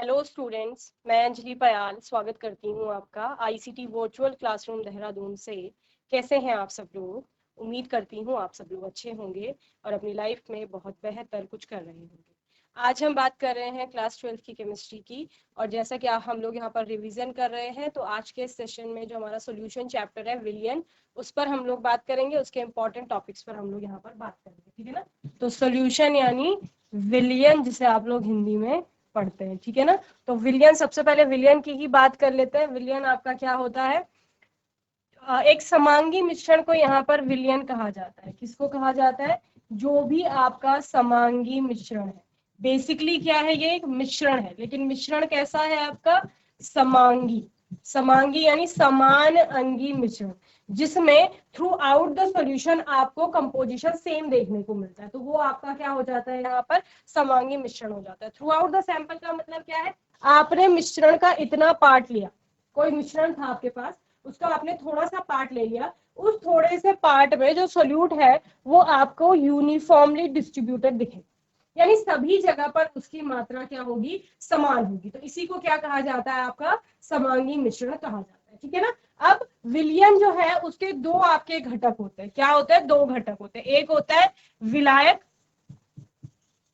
Hello students, मैं अंजलि पयाल स्वागत करती हूँ आपका आईसीटी वर्चुअल क्लासरूम देहरादून से। कैसे हैं आप सब लोग? उम्मीद करती हूँ आप सब लोग अच्छे होंगे और अपनी लाइफ में बहुत बेहतर कुछ कर रहे होंगे। आज हम बात कर रहे हैं क्लास 12 की केमिस्ट्री की, और जैसा कि हम लोग यहाँ पर रिवीजन कर रहे हैं, तो आज के सेशन में जो हमारा सॉल्यूशन चैप्टर है विलियन, उस पर हम लोग बात करेंगे। उसके इंपॉर्टेंट टॉपिक्स पर हम लोग यहाँ पर बात करेंगे, ठीक है ना। तो सॉल्यूशन यानी विलियन, जिसे आप लोग हिंदी में पढ़ते हैं, ठीक है ना। तो विलियन, सबसे पहले विलियन की ही बात कर लेते हैं। विलियन आपका क्या होता है? एक समांगी मिश्रण को यहाँ पर विलियन कहा जाता है। किसको कहा जाता है? जो भी आपका समांगी मिश्रण है। बेसिकली क्या है? ये एक मिश्रण है, लेकिन मिश्रण कैसा है आपका? समांगी। समांगी यानी समान अंगी मिश्रण, जिसमें थ्रू आउट द सॉल्यूशन आपको कंपोजिशन सेम देखने को मिलता है, तो वो आपका क्या हो जाता है? यहाँ पर समांगी मिश्रण हो जाता है। थ्रू आउट द सैंपल का मतलब क्या है? आपने मिश्रण का इतना पार्ट लिया, कोई मिश्रण था आपके पास, उसका आपने थोड़ा सा पार्ट ले लिया, उस थोड़े से पार्ट में जो सोल्यूट है वो आपको यूनिफॉर्मली डिस्ट्रीब्यूटेड दिखे, यानी सभी जगह पर उसकी मात्रा क्या होगी? समान होगी। तो इसी को क्या कहा जाता है? आपका समांगी मिश्रण कहा जाता है, ठीक है ना। अब विलयन जो है उसके दो आपके घटक होते हैं। क्या होते हैं? दो घटक होते हैं। एक होता है विलायक,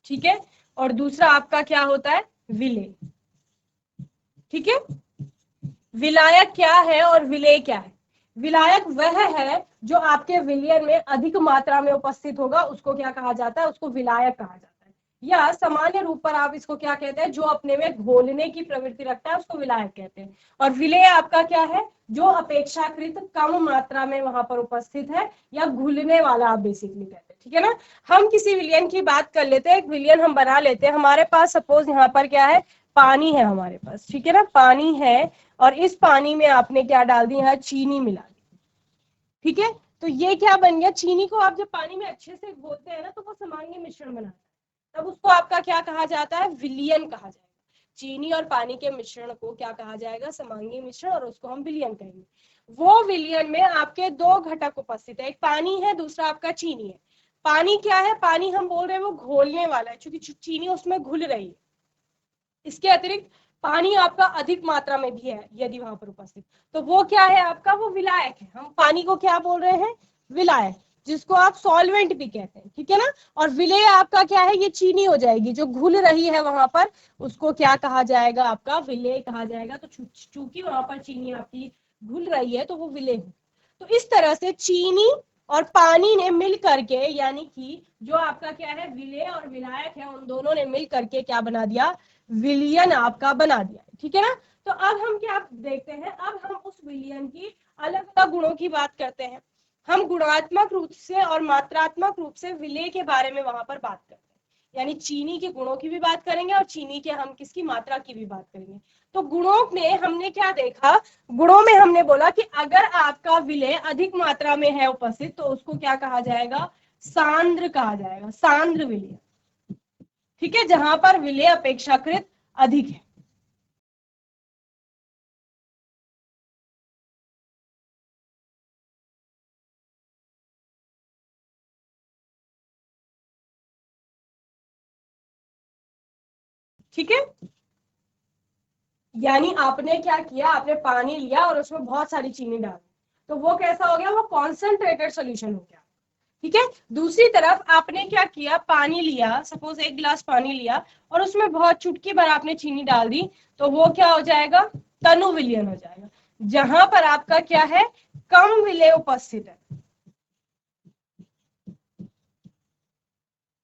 ठीक है, और दूसरा आपका क्या होता है? विलेय, ठीक है। विलायक क्या है और विलेय क्या है? विलायक वह है जो आपके विलयन में अधिक मात्रा में उपस्थित होगा, उसको क्या कहा जाता है? उसको विलायक कहा जाता है। या सामान्य रूप पर आप इसको क्या कहते हैं? जो अपने में घोलने की प्रवृत्ति रखता है उसको विलायक कहते हैं। और विलेय आपका क्या है? जो अपेक्षाकृत कम मात्रा में वहां पर उपस्थित है, या घुलने वाला आप बेसिकली कहते हैं, ठीक है ना। हम किसी विलयन की बात कर लेते हैं। एक विलयन हम बना लेते हैं। हमारे पास सपोज यहाँ पर क्या है? पानी है हमारे पास, ठीक है ना। पानी है और इस पानी में आपने क्या डाल दी? यहाँ चीनी मिला दी, ठीक है। तो ये क्या बन गया? चीनी को आप जब पानी में अच्छे से घोलते हैं ना, तो वो समांगी मिश्रण बनाता है। तब उसको आपका क्या कहा जाता है? विलयन कहा जाएगा। चीनी और पानी के मिश्रण को क्या कहा जाएगा? समांगी मिश्रण, और उसको हम विलयन कहेंगे। वो विलयन में आपके दो घटक उपस्थित है, एक पानी है, दूसरा आपका चीनी है। पानी क्या है? पानी हम बोल रहे हैं वो घोलने वाला है, क्योंकि चीनी उसमें घुल रही है। इसके अतिरिक्त पानी आपका अधिक मात्रा में भी है यदि वहां पर उपस्थित, तो वो क्या है आपका? वो विलायक है। हम पानी को क्या बोल रहे हैं? विलायक, जिसको आप सॉल्वेंट भी कहते हैं, ठीक है ना। और विलेय आपका क्या है? ये चीनी हो जाएगी जो घुल रही है वहां पर, उसको क्या कहा जाएगा? आपका विलेय कहा जाएगा। तो चूंकि वहां पर चीनी आपकी घुल रही है तो वो विलेय हो। तो इस तरह से चीनी और पानी ने मिल करके, यानी कि जो आपका क्या है? विलेय और विलायक है, उन दोनों ने मिल करके क्या बना दिया? विलियन आपका बना दिया, ठीक है ना। तो अब हम क्या देखते हैं? अब हम उस विलियन की अलग अलग गुणों की बात करते हैं। हम गुणात्मक रूप से और मात्रात्मक रूप से विलेय के बारे में वहां पर बात करते हैं, यानी चीनी के गुणों की भी बात करेंगे और चीनी के हम किसकी मात्रा की भी बात करेंगे। तो गुणों में हमने क्या देखा? गुणों में हमने बोला कि अगर आपका विलेय अधिक मात्रा में है उपस्थित, तो उसको क्या कहा जाएगा? सांद्र कहा जाएगा, सांद्र विलेय, ठीक है, जहां पर विलेय अपेक्षाकृत अधिक है। ठीक है, यानी आपने क्या किया? आपने पानी लिया और उसमें बहुत सारी चीनी डाली, तो वो कैसा हो गया? वो कॉन्सेंट्रेटेड सोल्यूशन हो गया, ठीक है। दूसरी तरफ आपने क्या किया? पानी लिया, सपोज एक गिलास पानी लिया, और उसमें बहुत चुटकी भर आपने चीनी डाल दी, तो वो क्या हो जाएगा? तनु विलयन हो जाएगा, जहां पर आपका क्या है? कम विलेय उपस्थित है,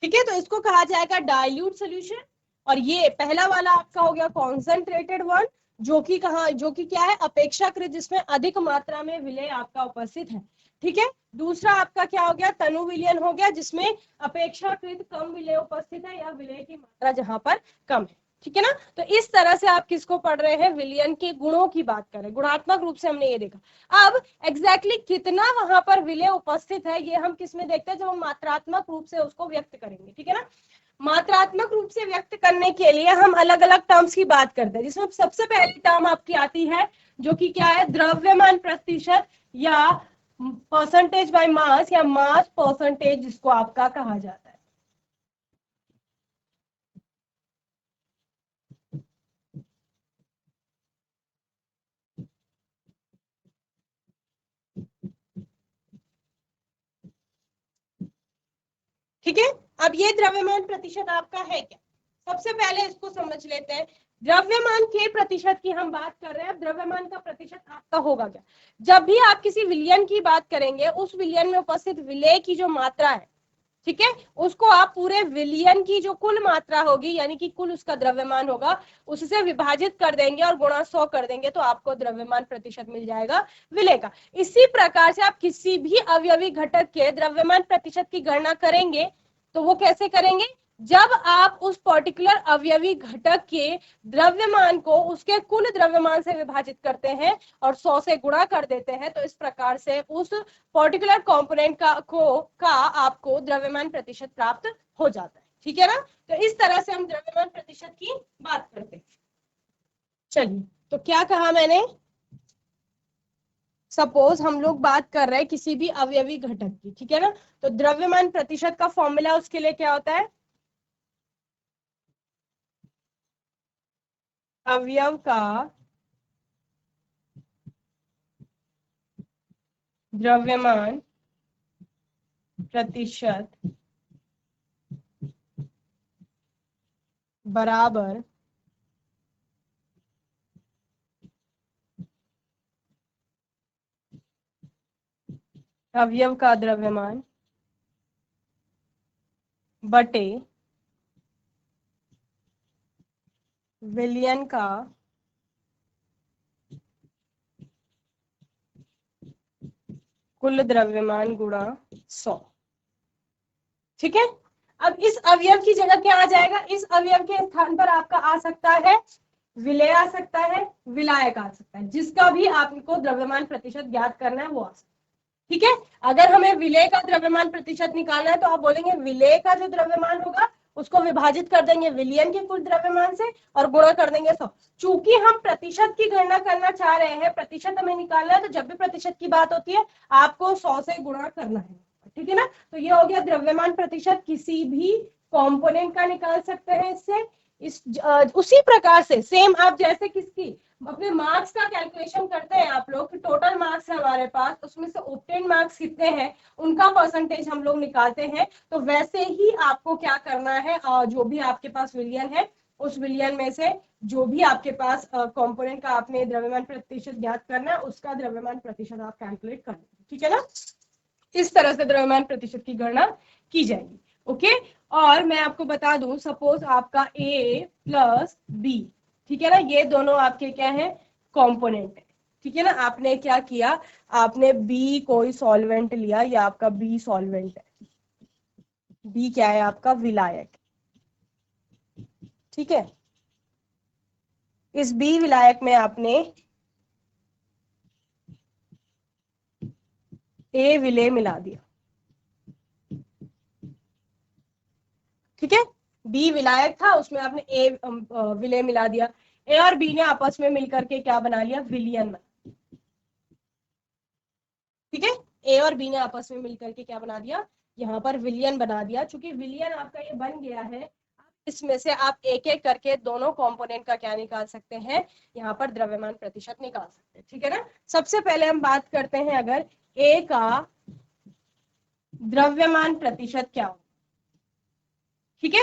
ठीक है। तो इसको कहा जाएगा डाइल्यूट सोल्यूशन। और ये पहला वाला आपका हो गया कॉन्सेंट्रेटेड वन, जो कि कहा, जो कि क्या है? अपेक्षाकृत, जिसमें अधिक मात्रा में विलेय आपका उपस्थित है, ठीक है। दूसरा आपका क्या हो गया? तनु विलयन हो गया, जिसमें अपेक्षाकृत कम विलेय उपस्थित है, या विलेय की मात्रा जहां पर कम है, ठीक है ना। तो इस तरह से आप किसको पढ़ रहे हैं? विलयन के गुणों की बात करें। गुणात्मक रूप से हमने ये देखा। अब एग्जैक्टली कितना वहां पर विलेय उपस्थित है, ये हम किस में देखते हैं? जब हम मात्रात्मक रूप से उसको व्यक्त करेंगे, ठीक है ना। मात्रात्मक रूप से व्यक्त करने के लिए हम अलग अलग टर्म्स की बात करते हैं, जिसमें सबसे पहली टर्म आपकी आती है, जो कि क्या है? द्रव्यमान प्रतिशत, या परसेंटेज बाय मास, या मास परसेंटेज जिसको आपका कहा जाता है। ठीक है, अब ये द्रव्यमान प्रतिशत आपका है क्या, सबसे पहले इसको समझ लेते हैं। द्रव्यमान के प्रतिशत की हम बात कर रहे हैं, द्रव्यमान का प्रतिशत आपका होगा क्या, जब भी आप किसी विलयन की बात करेंगे उस विलयन में उपस्थित विलेय की जो मात्रा है, ठीक है, उसको आप पूरे विलयन की जो कुल मात्रा होगी यानी कि कुल उसका द्रव्यमान होगा उससे विभाजित कर देंगे और गुणा 100 कर देंगे तो आपको द्रव्यमान प्रतिशत मिल जाएगा विलेय का। इसी प्रकार से आप किसी भी अवयवी घटक के द्रव्यमान प्रतिशत की गणना करेंगे तो वो कैसे करेंगे, जब आप उस पर्टिकुलर अवयवी घटक के द्रव्यमान को उसके कुल द्रव्यमान से विभाजित करते हैं और 100 से गुणा कर देते हैं तो इस प्रकार से उस पर्टिकुलर कंपोनेंट का आपको द्रव्यमान प्रतिशत प्राप्त हो जाता है। ठीक है ना, तो इस तरह से हम द्रव्यमान प्रतिशत की बात करते हैं। चलिए, तो क्या कहा मैंने, सपोज हम लोग बात कर रहे हैं किसी भी अवयवी घटक की, ठीक है ना, तो द्रव्यमान प्रतिशत का फॉर्मूला उसके लिए क्या होता है, अवयव का द्रव्यमान प्रतिशत बराबर अवयव का द्रव्यमान बटे विलयन का कुल द्रव्यमान गुणा 100। ठीक है, अब इस अवयव की जगह क्या आ जाएगा, इस अवयव के स्थान पर आपका आ सकता है विलेय, आ सकता है विलायक, आ सकता है, जिसका भी आपको द्रव्यमान प्रतिशत ज्ञात करना है वो आ सकता है। ठीक है, अगर हमें विलेय का द्रव्यमान प्रतिशत निकालना है तो आप बोलेंगे विलेय का जो द्रव्यमान होगा उसको विभाजित कर देंगे विलयन के कुल द्रव्यमान से और गुणा कर देंगे 100। चूंकि हम प्रतिशत की गणना करना चाह रहे हैं, प्रतिशत हमें निकालना है, तो जब भी प्रतिशत की बात होती है आपको 100 से गुणा करना है। ठीक है ना, तो ये हो गया द्रव्यमान प्रतिशत, किसी भी कंपोनेंट का निकाल सकते हैं इससे। उसी प्रकार से सेम आप जैसे किसकी अपने मार्क्स का कैलकुलेशन करते हैं आप लोग, टोटल मार्क्स है हमारे पास, उसमें से ऑब्टेन मार्क्स कितने हैं उनका परसेंटेज हम लोग निकालते हैं, तो वैसे ही आपको क्या करना है, जो भी आपके पास विलयन है उस विलयन में से जो भी आपके पास कंपोनेंट का आपने द्रव्यमान प्रतिशत ज्ञात करना है उसका द्रव्यमान प्रतिशत आप कैलकुलेट कर लेंगे। ठीक है ना, इस तरह से द्रव्यमान प्रतिशत की गणना की जाएगी। ओके, और मैं आपको बता दूं, सपोज आपका ए प्लस बी, ठीक है ना, ये दोनों आपके क्या है, कंपोनेंट है। ठीक है ना, आपने क्या किया, आपने बी कोई सॉल्वेंट लिया, ये आपका बी सॉल्वेंट है, बी क्या है आपका विलायक। ठीक है, इस बी विलायक में आपने ए विलेय मिला दिया। ठीक है, बी विलायक था उसमें आपने ए विलेय मिला दिया, ए और बी ने आपस में मिलकर के क्या बना लिया, विलियन बना। ठीक है, ए और बी ने आपस में मिलकर के क्या बना दिया, यहाँ पर विलियन बना दिया। चूंकि विलियन आपका ये बन गया है, इसमें से आप एक एक करके दोनों कंपोनेंट का क्या निकाल सकते हैं, यहाँ पर द्रव्यमान प्रतिशत निकाल सकते हैं। ठीक है ना, सबसे पहले हम बात करते हैं अगर ए का द्रव्यमान प्रतिशत क्या हो। ठीक है,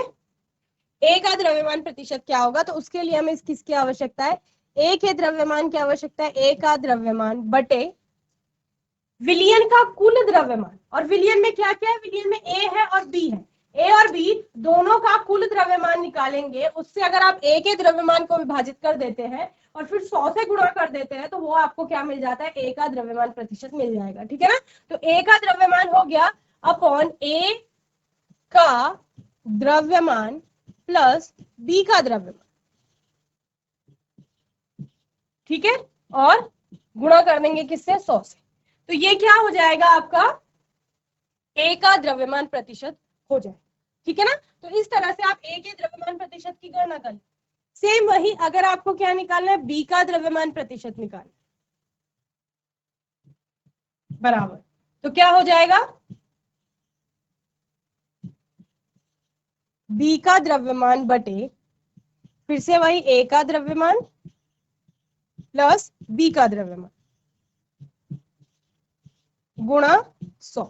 ए का द्रव्यमान प्रतिशत क्या होगा, तो उसके लिए हमें किसकी आवश्यकता है, ए के द्रव्यमान की आवश्यकता है, ए का द्रव्यमान बटे विलियन का कुल द्रव्यमान। और विलियन में क्या क्या है, विलियन में ए है और बी है, ए और बी दोनों का कुल द्रव्यमान निकालेंगे, उससे अगर आप ए के द्रव्यमान को विभाजित कर देते हैं और फिर 100 से गुणा कर देते हैं तो वो आपको क्या मिल जाता है, ए का द्रव्यमान प्रतिशत मिल जाएगा। ठीक है ना, तो ए का द्रव्यमान हो गया अपॉन ए का द्रव्यमान प्लस बी का द्रव्यमान। ठीक है, और गुणा कर देंगे किससे, 100 से, तो ये क्या हो जाएगा आपका ए का द्रव्यमान प्रतिशत हो जाए। ठीक है ना, तो इस तरह से आप ए के द्रव्यमान प्रतिशत की गणना कर। सेम वही अगर आपको क्या निकालना है, बी का द्रव्यमान प्रतिशत निकालना, बराबर, तो क्या हो जाएगा, बी का द्रव्यमान बटे फिर से वही ए का द्रव्यमान प्लस बी का द्रव्यमान गुणा 100।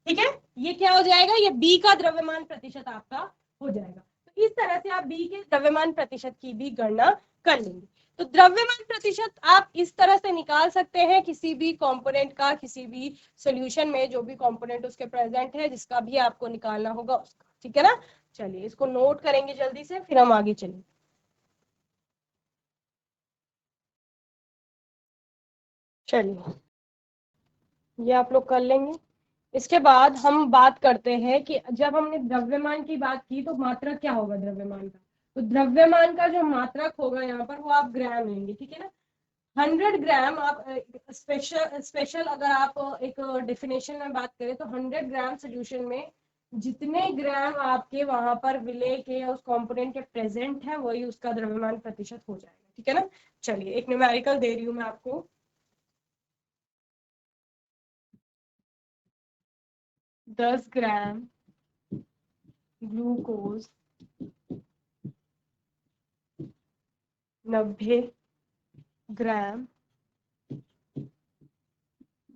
ठीक है, ये क्या हो जाएगा, ये बी का द्रव्यमान प्रतिशत आपका हो जाएगा। तो इस तरह से आप बी के द्रव्यमान प्रतिशत की भी गणना कर लेंगे। तो द्रव्यमान प्रतिशत आप इस तरह से निकाल सकते हैं किसी भी कंपोनेंट का, किसी भी सॉल्यूशन में जो भी कंपोनेंट उसके प्रेजेंट है, जिसका भी आपको निकालना होगा उसका, ठीक है ना। चलिए इसको नोट करेंगे जल्दी से, फिर हम आगे चलेंगे। चलिए ये आप लोग कर लेंगे। इसके बाद हम बात करते हैं कि जब हमने द्रव्यमान की बात की तो मात्रक क्या होगा द्रव्यमान का। तो द्रव्यमान का जो मात्रक होगा यहाँ पर वो आप ग्राम लेंगे, ठीक है ना। 100 ग्राम आप स्पेशल अगर आप एक डेफिनेशन में बात करें तो 100 ग्राम सोल्यूशन में जितने ग्राम आपके वहां पर विलेय के उस कंपोनेंट के प्रेजेंट है वही उसका द्रव्यमान प्रतिशत हो जाएगा, ठीक है ना। चलिए एक न्यूमेरिकल दे रही हूँ मैं आपको। 10 ग्राम ग्लूकोज 90 ग्राम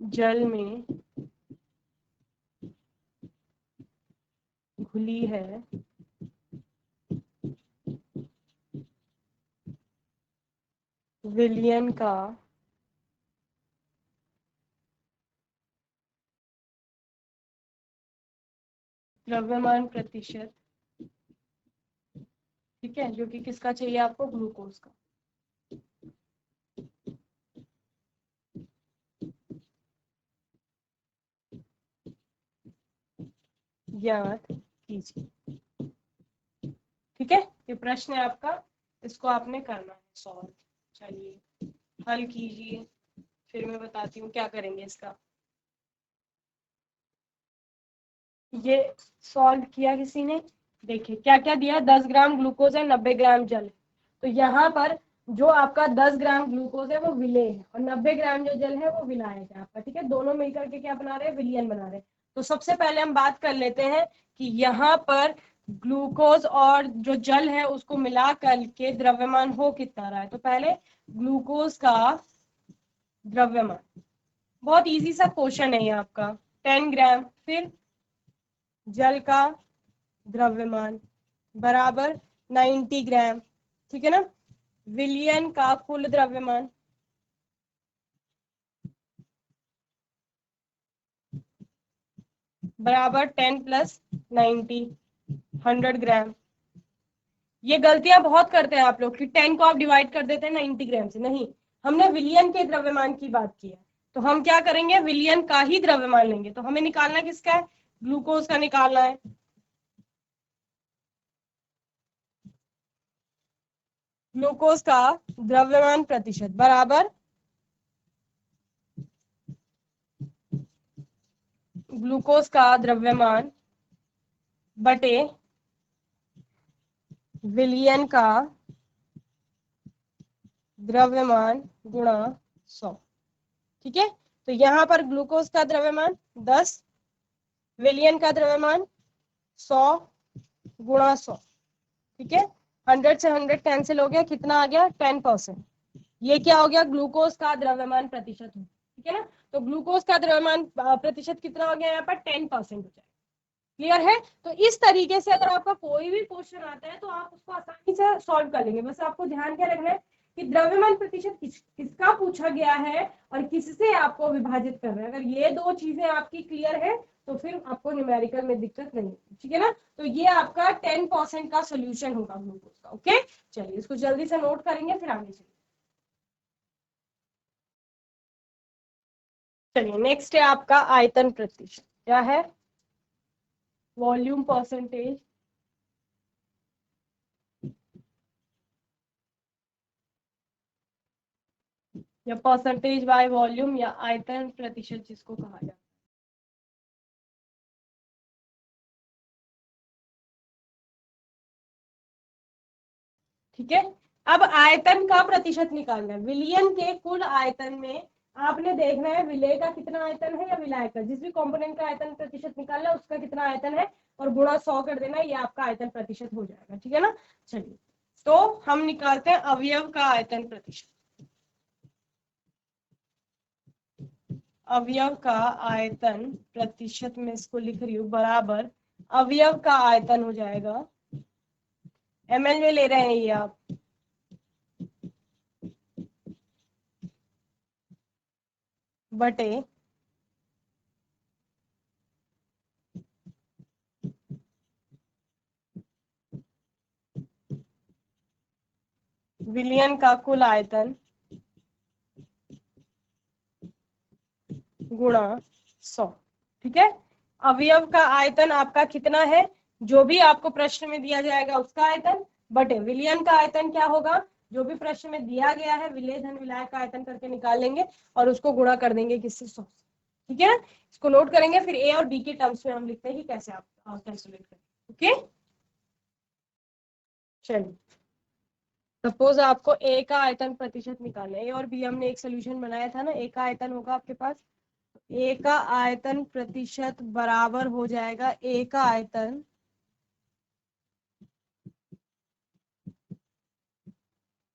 जल में घुली है, विलयन का द्रव्यमान प्रतिशत, ठीक है, जो कि किसका चाहिए आपको, ग्लूकोज का। याद कीजिए, ठीक है। ये प्रश्न है आपका, इसको आपने करना है सॉल्व। चलिए हल कीजिए, फिर मैं बताती हूँ क्या करेंगे इसका। ये सॉल्व किया किसी ने, देखिए क्या क्या दिया, 10 ग्राम ग्लूकोज है, 90 ग्राम जल है। तो यहाँ पर जो आपका 10 ग्राम ग्लूकोज है वो विलेय है और 90 ग्राम जो जल है वो विलायक है आपका, ठीक है। दोनों मिलकर के क्या बना रहे हैं, विलयन बना रहे हैं। तो सबसे पहले हम बात कर लेते हैं कि यहाँ पर ग्लूकोज और जो जल है उसको मिला करके द्रव्यमान हो कितना रहा है। तो पहले ग्लूकोज का द्रव्यमान, बहुत इजी सा क्वेश्चन है ये आपका, 10 ग्राम, फिर जल का द्रव्यमान बराबर 90 ग्राम, ठीक है ना। विलयन का कुल द्रव्यमान बराबर 10 प्लस 90, 100 ग्राम। ये गलतियां बहुत करते हैं आप लोग कि 10 को आप डिवाइड कर देते हैं 90 ग्राम से, नहीं, हमने विलयन के द्रव्यमान की बात की है। तो हम क्या करेंगे, विलयन का ही द्रव्यमान लेंगे। तो हमें निकालना किसका है, ग्लूकोज का निकालना है। ग्लूकोज का द्रव्यमान प्रतिशत बराबर ग्लूकोज का द्रव्यमान बटे विलयन का द्रव्यमान गुणा 100, ठीक है। तो यहाँ पर ग्लूकोज का द्रव्यमान 10, विलयन का द्रव्यमान 100 गुणा 100, ठीक है। 100 से 100 कैंसिल हो गया, कितना आ गया, 10%। ये क्या हो गया, ग्लूकोज का द्रव्यमान प्रतिशत हो, ठीक है ना। तो ग्लूकोज का द्रव्यमान प्रतिशत कितना हो गया यहाँ पर, 10% हो जाएगा। क्लियर है। तो इस तरीके से अगर आपका कोई भी क्वेश्चन आता है तो आप उसको आसानी से सॉल्व कर लेंगे। बस आपको ध्यान क्या रखना है कि द्रव्यमान प्रतिशत किसका पूछा गया है और किससे आपको विभाजित करना है। अगर ये दो चीजें आपकी क्लियर है तो फिर आपको न्यूमेरिकल में दिक्कत नहीं होगी, ठीक है ना। तो ये आपका 10% का सोल्यूशन होगा ग्लूकोज का। ओके, चलिए इसको जल्दी से नोट करेंगे फिर आगे चलिए। चलिए नेक्स्ट है आपका आयतन प्रतिशत, क्या है, वॉल्यूम परसेंटेज या परसेंटेज बाय वॉल्यूम या आयतन प्रतिशत जिसको कहा जाता है। ठीक है, अब आयतन का प्रतिशत निकालना है। विलयन के कुल आयतन में आपने देखना है विलेय का कितना आयतन है या विलायक का, जिस भी कंपोनेंट का आयतन प्रतिशत निकालना है उसका कितना आयतन है और गुणा 100 कर देना, ये आपका आयतन प्रतिशत हो जाएगा, ठीक है ना। चलिए तो हम निकालते हैं अवयव का आयतन प्रतिशत। अवयव का आयतन प्रतिशत में इसको लिख रही हूँ बराबर अवयव का आयतन हो जाएगा, ml में ले रहे हैं ये आप, बटे विलयन का कुल आयतन गुणा 100। ठीक है, अवयव का आयतन आपका कितना है, जो भी आपको प्रश्न में दिया जाएगा उसका आयतन, बटे विलयन का आयतन क्या होगा, जो भी प्रश्न में दिया गया है विलेय धन विलायक का आयतन करके निकाल लेंगे और उसको गुणा कर देंगे किससे, 100। ठीक है ना, इसको नोट करेंगे, फिर ए और बी के टर्म्स में हम लिखते हैं कि कैसे आप कैलकुलेट करें। ओके, चलिए सपोज आपको ए का आयतन प्रतिशत निकालना है, ए और बी हमने एक सोल्यूशन बनाया था ना, ए का आयतन होगा आपके पास, ए का आयतन प्रतिशत बराबर हो जाएगा ए का आयतन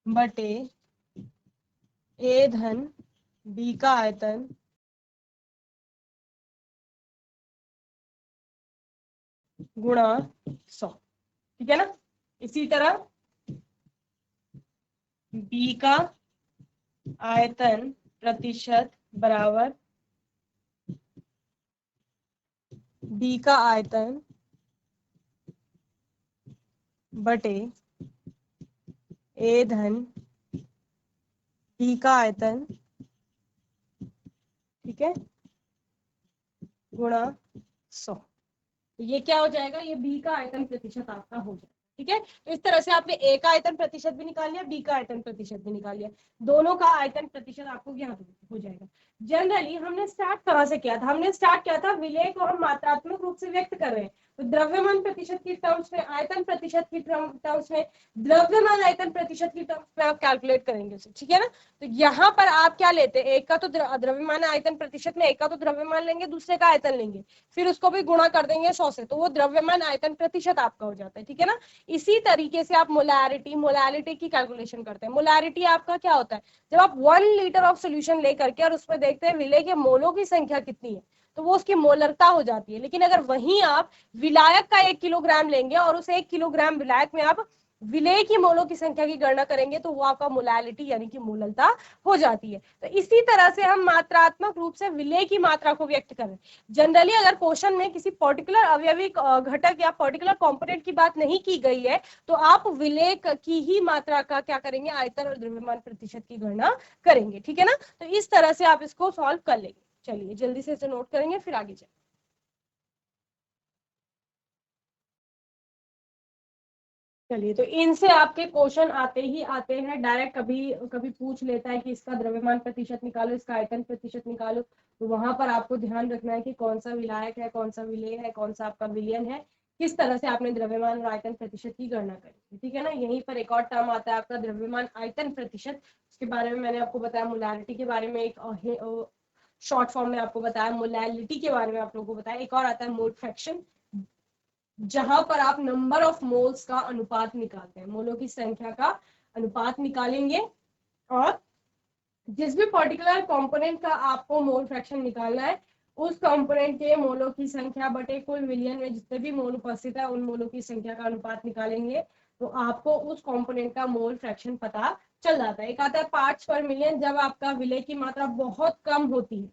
बटे ए धन बी का आयतन गुणा 100। ठीक है ना, इसी तरह बी का आयतन प्रतिशत बराबर बी का आयतन बटे ए धन बी का आयतन, ठीक है, गुणा 100। ये क्या हो जाएगा, ये बी का आयतन प्रतिशत आपका हो जाएगा। ठीक है, तो इस तरह से आपने ए का आयतन प्रतिशत भी निकाल लिया, बी का आयतन प्रतिशत भी निकाल लिया, दोनों का आयतन प्रतिशत आपको ज्ञात हो जाएगा। जनरली हमने स्टार्ट कहाँ से किया था, हमने स्टार्ट किया था विलेय को हम मात्रात्मक रूप से व्यक्त कर रहे हैं, तो द्रव्यमान प्रतिशत की टर्म्स में, आयतन प्रतिशत की टर्म्स में, द्रव्यमान आयतन प्रतिशत की टर्म्स में आप कैलकुलेट करेंगे उसे। ठीक है ना, तो यहाँ पर आप क्या लेते हैं, एक का तो द्रव्यमान आयतन प्रतिशत में एक का तो द्रव्यमान लेंगे, दूसरे का आयतन लेंगे, फिर उसको भी गुणा कर देंगे 100 से, तो वो द्रव्यमान आयतन प्रतिशत आपका हो जाता है। ठीक है ना, इसी तरीके से आप मोलैरिटी की कैलकुलेशन करते हैं। मोलैरिटी आपका क्या होता है, जब आप 1 लीटर ऑफ सोल्यूशन लेकर के और उसमें देखते हैं विलेय के मोलों की संख्या कितनी है, तो वो उसकी मोलरता हो जाती है। लेकिन अगर वहीं आप विलायक का 1 किलोग्राम लेंगे और उस 1 किलोग्राम विलायक में आप विलेय की मोलों की संख्या की गणना करेंगे, तो वो आपका मोलैलिटी यानी कि मोललता हो जाती है। तो इसी तरह से हम मात्रात्मक रूप से विलेय की मात्रा को व्यक्त करें। जनरली अगर क्वेश्चन में किसी पर्टिकुलर अवयवी घटक या पर्टिकुलर कंपोनेंट की बात नहीं की गई है, तो आप विलेय की ही मात्रा का क्या करेंगे, आयतन और द्रव्यमान प्रतिशत की गणना करेंगे। ठीक है ना, तो इस तरह से आप इसको सॉल्व कर लेंगे। चलिए जल्दी से इसे नोट करेंगे, फिर आगे चलें। चलिए, तो इनसे आपके क्वेश्चन आते ही आते हैं डायरेक्ट, कभी कभी पूछ लेता है कि इसका द्रव्यमान प्रतिशत निकालो, इसका आयतन प्रतिशत निकालो, तो वहां पर आपको ध्यान रखना है कि कौन सा विलायक है, कौन सा विलेय है, कौन सा आपका विलयन है, किस तरह से आपने द्रव्यमान और आयतन प्रतिशत की गणना करी। ठीक है ना, यहीं पर एक और टर्म आता है आपका द्रव्यमान आयतन प्रतिशत, उसके बारे में मैंने आपको बताया, मोलैलिटी के बारे में एक शॉर्ट फॉर्म में आपको बताया, मोलैलिटी के बारे में आप लोगों को बताया। एक और आता है मोल फ्रैक्शन, जहां पर आप नंबर ऑफ मोल्स का अनुपात निकालते हैं, मोलों की संख्या का अनुपात निकालेंगे, और जिस भी पर्टिकुलर कंपोनेंट का आपको मोल फ्रैक्शन निकालना है, उस कंपोनेंट के मोलों की संख्या बटे कुल विलयन में जितने भी मोल उपस्थित है उन मोलों की संख्या का अनुपात निकालेंगे, तो आपको उस कंपोनेंट का मोल फ्रैक्शन पता चल जाता है। एक आता है पार्ट्स पर मिलियन, जब आपका विलय की मात्रा बहुत कम होती है,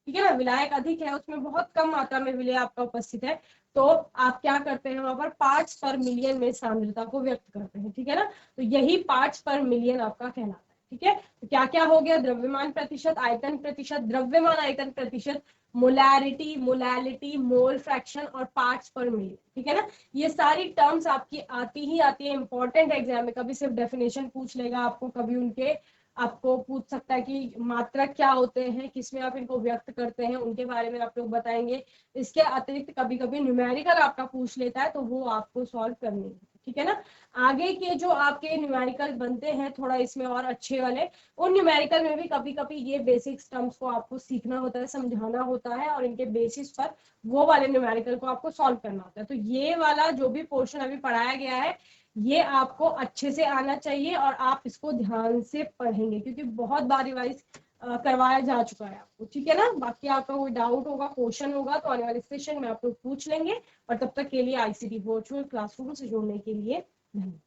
ठीक है ना, विलायक अधिक है, उसमें बहुत कम मात्रा में विलय आपका उपस्थित है, तो आप क्या करते हैं, वहां पर पार्ट्स पर मिलियन में सांद्रता को व्यक्त करते हैं। ठीक है ना, तो यही पार्ट्स पर मिलियन आपका कहलाता है। ठीक है, तो क्या क्या हो गया, द्रव्यमान प्रतिशत, आयतन प्रतिशत, द्रव्यमान आयतन प्रतिशत, मोलैरिटी, मोलैलिटी, मोल फ्रैक्शन और पार्ट्स पर मिलियन। ठीक है ना, ये सारी टर्म्स आपकी आती ही आती है, इंपॉर्टेंट एग्जाम में कभी सिर्फ डेफिनेशन पूछ लेगा आपको, कभी उनके आपको पूछ सकता है कि मात्रक क्या होते हैं, किसमें आप इनको व्यक्त करते हैं, उनके बारे में आप लोग बताएंगे। इसके अतिरिक्त कभी कभी न्यूमेरिकल आपका पूछ लेता है, तो वो आपको सॉल्व करनी है। ठीक है ना, आगे के जो आपके न्यूमेरिकल बनते हैं थोड़ा इसमें और अच्छे वाले, उन न्यूमेरिकल में भी कभी कभी ये बेसिक टर्म्स को आपको सीखना होता है, समझाना होता है, और इनके बेसिस पर वो वाले न्यूमेरिकल को आपको सॉल्व करना होता है। तो ये वाला जो भी पोर्शन अभी पढ़ाया गया है, ये आपको अच्छे से आना चाहिए और आप इसको ध्यान से पढ़ेंगे, क्योंकि बहुत बार रिवाइज करवाया जा चुका है आपको, ठीक है ना। बाकी आपका कोई डाउट होगा, क्वेश्चन होगा तो आने वाले सेशन में आप लोग पूछ लेंगे। और तब तक के लिए आईसीटी वर्चुअल क्लासरूम से जुड़ने के लिए धन्यवाद।